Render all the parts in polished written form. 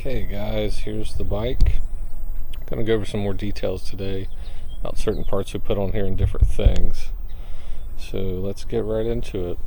Okay guys, here's the bike. I'm gonna go over some more details today about certain parts we put on here and different things. So let's get right into it.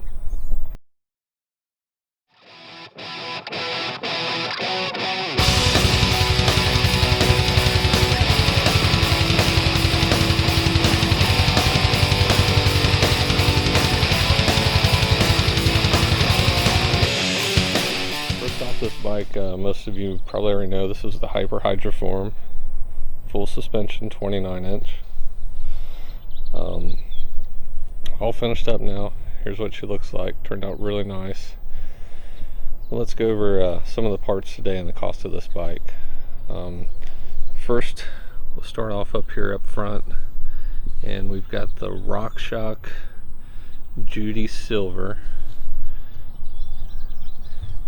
First off, this bike, most of you probably already know this is the Hyper Hydroform full suspension 29-inch. All finished up now. Here's what she looks like. Turned out really nice. Well, let's go over some of the parts today and the cost of this bike. First, we'll start off up here up front, and we've got the RockShox Judy Silver.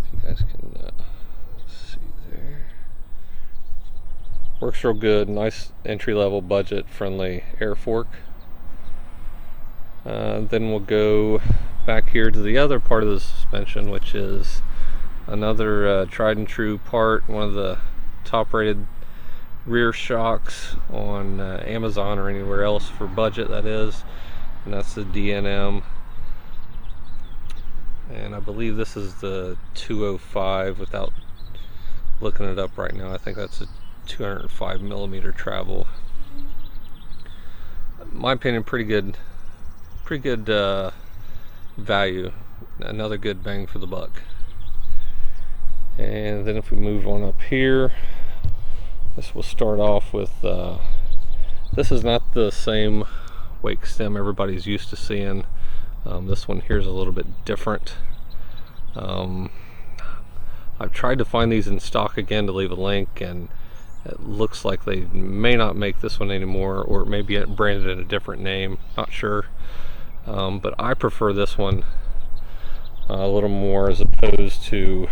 If you guys can see there. Works real good. Nice entry-level, budget-friendly air fork. Then we'll go back here to the other part of the suspension, which is another tried and true part, one of the top rated rear shocks on Amazon or anywhere else for budget, that is, and that's the DNM. And I believe this is the 205 without looking it up right now. I think that's a 205 millimeter travel. In my opinion, pretty good value. Another good bang for the buck. And then if we move on up here, this will start off with this is not the same wake stem everybody's used to seeing. This one here is a little bit different. I've tried to find these in stock again to leave a link, and it looks like they may not make this one anymore, or maybe branded in a different name, not sure. But I prefer this one a little more, as opposed to,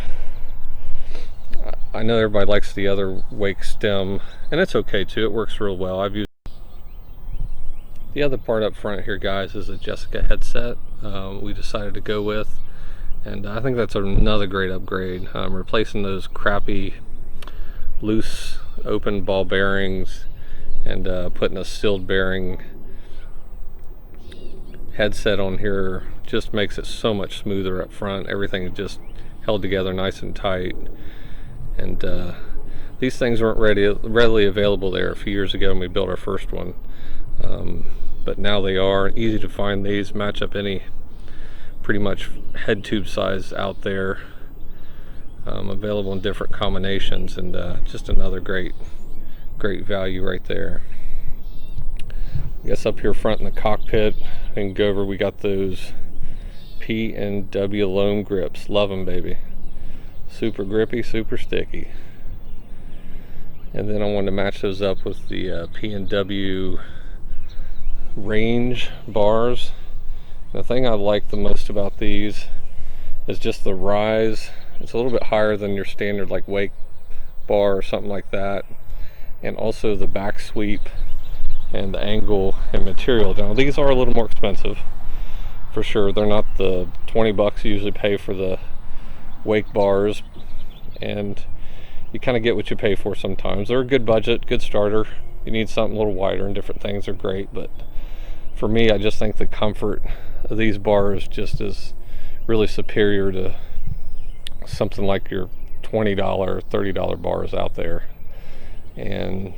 I know everybody likes the other wake stem, and it's okay too, it works real well. I've used the other part up front here, guys, is a Jessica headset we decided to go with, and I think that's another great upgrade. Replacing those crappy loose open ball bearings and putting a sealed bearing headset on here just makes it so much smoother up front. Everything is just held together nice and tight, and these things weren't readily available there a few years ago when we built our first one, but now they are easy to find. These match up any pretty much head tube size out there, available in different combinations, and just another great value right there. I guess up here front in the cockpit, and go over, we got those P&W loam grips. Love them, baby. Super grippy, super sticky. And then I wanted to match those up with the P&W range bars. The thing I like the most about these is just the rise. It's a little bit higher than your standard like wake bar or something like that, and also the back sweep and the angle and material. Now these are a little more expensive for sure. They're not the 20 bucks you usually pay for the wake bars, and you kind of get what you pay for sometimes. They're a good budget, good starter. You need something a little wider and different things are great, but for me, I just think the comfort of these bars just is really superior to something like your $20, $30 bars out there, and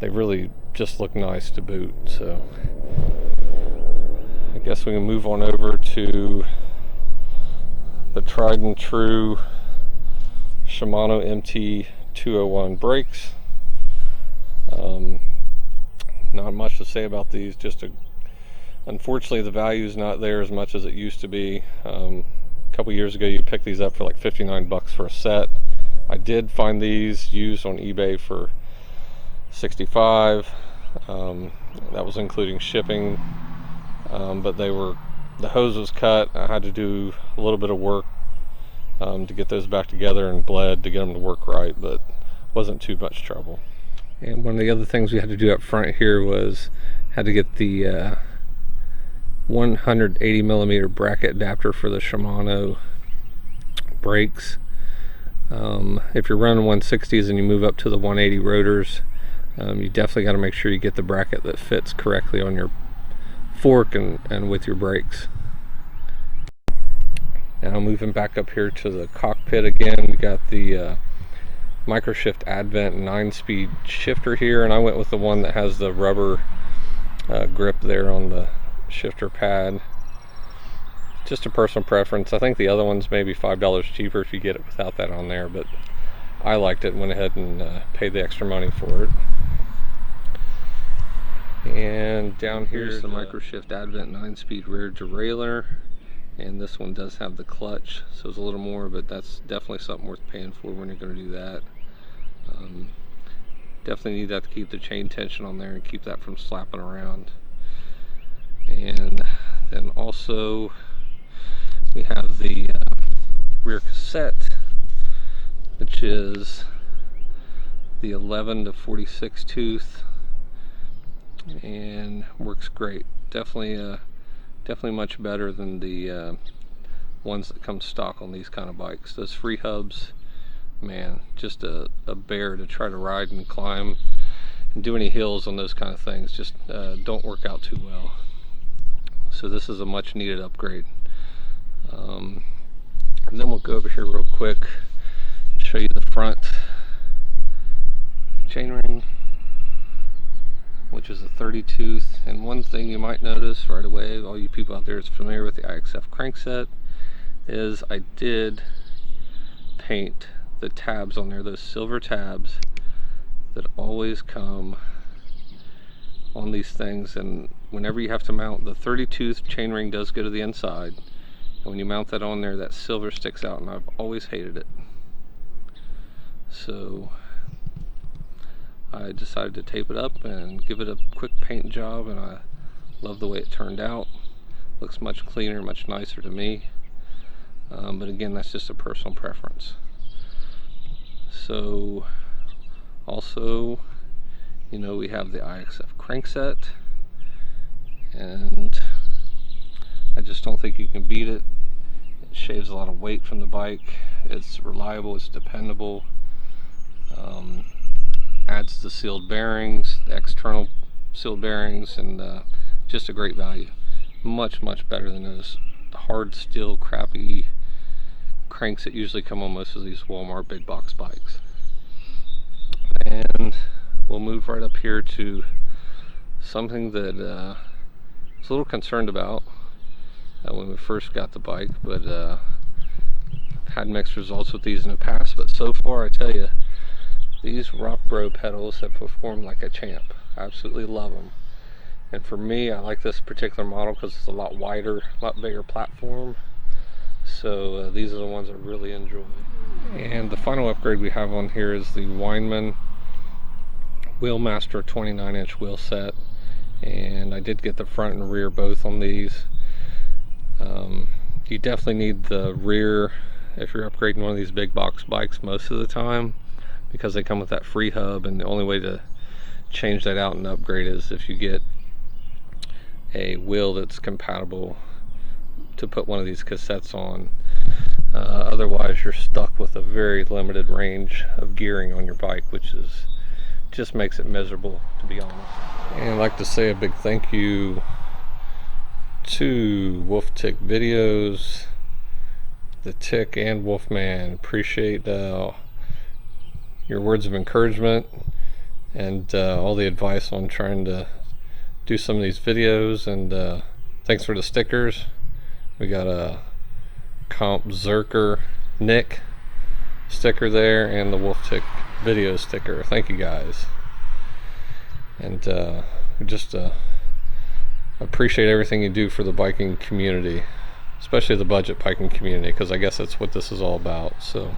they really just look nice to boot. So I guess we can move on over to the tried and true Shimano MT201 brakes. Not much to say about these, just unfortunately the value is not there as much as it used to be. A couple years ago you picked these up for like 59 bucks for a set. I did find these used on eBay for 65. That was including shipping, but the hose was cut. I had to do a little bit of work to get those back together and bled to get them to work right, but wasn't too much trouble. And one of the other things we had to do up front here was had to get the 180 millimeter bracket adapter for the Shimano brakes. If you're running 160s and you move up to the 180 rotors, you definitely got to make sure you get the bracket that fits correctly on your fork and with your brakes. Now moving back up here to the cockpit again, we got the Microshift Advent 9-speed shifter here, and I went with the one that has the rubber grip there on the shifter pad. Just a personal preference. I think the other one's maybe $5 cheaper if you get it without that on there, but I liked it and went ahead and paid the extra money for it. And down here's the Microshift Advent 9-speed rear derailleur, and this one does have the clutch, so it's a little more, but that's definitely something worth paying for when you're going to do that. Definitely need that to keep the chain tension on there and keep that from slapping around. And then also we have the rear cassette, which is the 11 to 46 tooth, and works great. Definitely much better than the ones that come stock on these kind of bikes. Those free hubs, man, just a bear to try to ride and climb and do any hills on those kind of things. Just don't work out too well. So this is a much needed upgrade. And then we'll go over here real quick, show you the front chainring, which is a 30 tooth. And one thing you might notice right away, all you people out there that's familiar with the IXF crankset, is I did paint the tabs on there, those silver tabs that always come on these things. And whenever you have to mount, the 30 tooth chainring does go to the inside, and when you mount that on there, that silver sticks out, and I've always hated it. So I decided to tape it up and give it a quick paint job, and I love the way it turned out. Looks much cleaner, much nicer to me. But again, that's just a personal preference. So also, you know, we have the IXF crankset, and I just don't think you can beat it. It shaves a lot of weight from the bike. It's reliable, it's dependable. Adds the sealed bearings, the external sealed bearings, and just a great value. Much better than those hard steel crappy cranks that usually come on most of these Walmart big box bikes. And we'll move right up here to something that I was a little concerned about when we first got the bike, but had mixed results with these in the past. But so far, I tell you, these Rock Bro pedals have performed like a champ. I absolutely love them. And for me, I like this particular model because it's a lot wider, a lot bigger platform. So these are the ones I really enjoy. And the final upgrade we have on here is the Weinmann Wheelmaster 29-inch wheel set. And I did get the front and rear both on these. You definitely need the rear if you're upgrading one of these big box bikes most of the time, because they come with that free hub, and the only way to change that out and upgrade is if you get a wheel that's compatible to put one of these cassettes on. Otherwise you're stuck with a very limited range of gearing on your bike, which is just makes it miserable, to be honest. And I'd like to say a big thank you to Wolf Tick Videos, the Tick and Wolfman. Appreciate your words of encouragement and all the advice on trying to do some of these videos. And thanks for the stickers. We got a Comp Zerker Nick sticker there, and the Wolf Tick Video sticker. Thank you guys. And just appreciate everything you do for the biking community, especially the budget biking community, because I guess that's what this is all about. So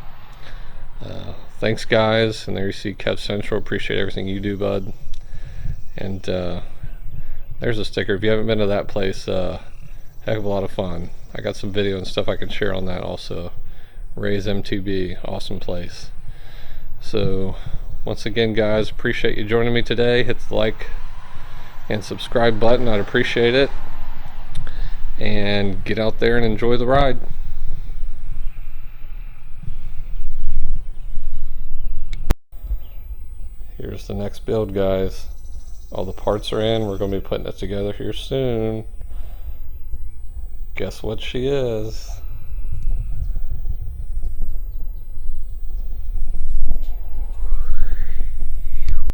thanks guys. And there you see Kev Central. Appreciate everything you do, bud. And there's a sticker. If you haven't been to that place, heck of a lot of fun. I got some video and stuff I can share on that also. Ray's MTB, awesome place. So once again guys, appreciate you joining me today. Hit the like and subscribe button, I'd appreciate it. And get out there and enjoy the ride. Here's the next build, guys. All the parts are in. We're going to be putting it together here soon. Guess what she is?